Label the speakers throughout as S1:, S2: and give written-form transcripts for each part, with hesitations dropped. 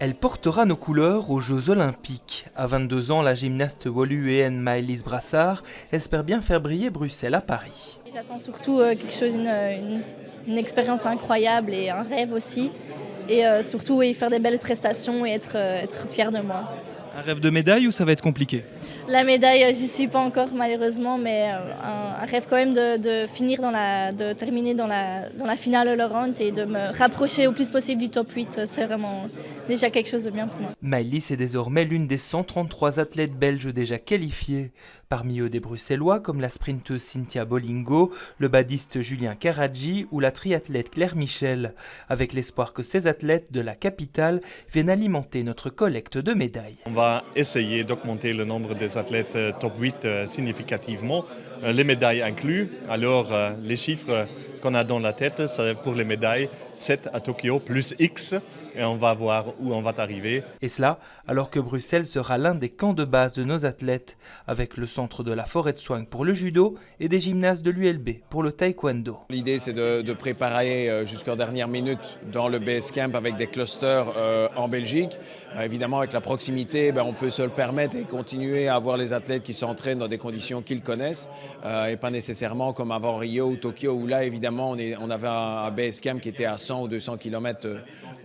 S1: Elle portera nos couleurs aux Jeux Olympiques. À 22 ans, la gymnaste woluvéenne Maëlys Brassard espère bien faire briller Bruxelles à Paris.
S2: J'attends surtout quelque chose, une expérience incroyable et un rêve aussi. Et surtout oui, faire des belles prestations et être fière de moi.
S1: Un rêve de médaille ou ça va être compliqué?
S2: La médaille, j'y suis pas encore malheureusement, mais un rêve quand même de finir de terminer dans la finale Laurent et de me rapprocher au plus possible du top 8. C'est vraiment déjà quelque chose de bien pour moi.
S1: Maëlys est désormais l'une des 133 athlètes belges déjà qualifiées. Parmi eux des Bruxellois comme la sprinteuse Cynthia Bolingo, le badiste Julien Karadji ou la triathlète Claire Michel, avec l'espoir que ces athlètes de la capitale viennent alimenter notre collecte de médailles.
S3: On va essayer d'augmenter le nombre des athlètes top 8 significativement, les médailles inclus. Alors les chiffres qu'on a dans la tête, c'est pour les médailles 7 à Tokyo plus X et on va voir où on va arriver.
S1: Et cela alors que Bruxelles sera l'un des camps de base de nos athlètes, avec le centre de la forêt de soins pour le judo et des gymnases de l'ULB pour le taekwondo.
S4: L'idée c'est de préparer jusqu'en dernière minute dans le base camp avec des clusters en Belgique. Évidemment avec la proximité, on peut se le permettre et continuer à avoir les athlètes qui s'entraînent dans des conditions qu'ils connaissent et pas nécessairement comme avant Rio ou Tokyo où là évidemment on avait un base camp qui était à 100 ou 200 km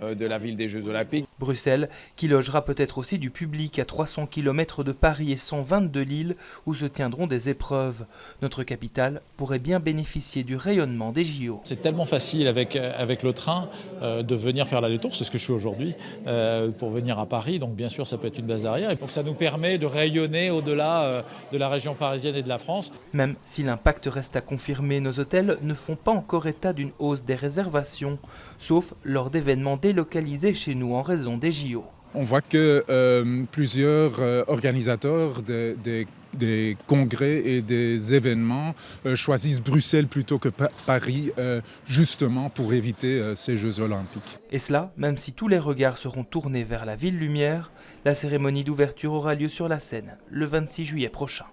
S4: de la ville des Jeux Olympiques.
S1: Bruxelles, qui logera peut-être aussi du public à 300 km de Paris et 120 de Lille, où se tiendront des épreuves. Notre capitale pourrait bien bénéficier du rayonnement des JO.
S5: C'est tellement facile avec le train de venir faire l'aller-retour, c'est ce que je fais aujourd'hui, pour venir à Paris. Donc bien sûr, ça peut être une base arrière. Donc ça nous permet de rayonner au-delà de la région parisienne et de la France.
S1: Même si l'impact reste à confirmer, nos hôtels ne font pas encore état d'une hausse des réservations, sauf lors d'événements délocalisés chez nous en raison des JO.
S6: On voit que plusieurs organisateurs des congrès et des événements choisissent Bruxelles plutôt que Paris, justement pour éviter ces Jeux Olympiques.
S1: Et cela, même si tous les regards seront tournés vers la Ville Lumière, la cérémonie d'ouverture aura lieu sur la Seine le 26 juillet prochain.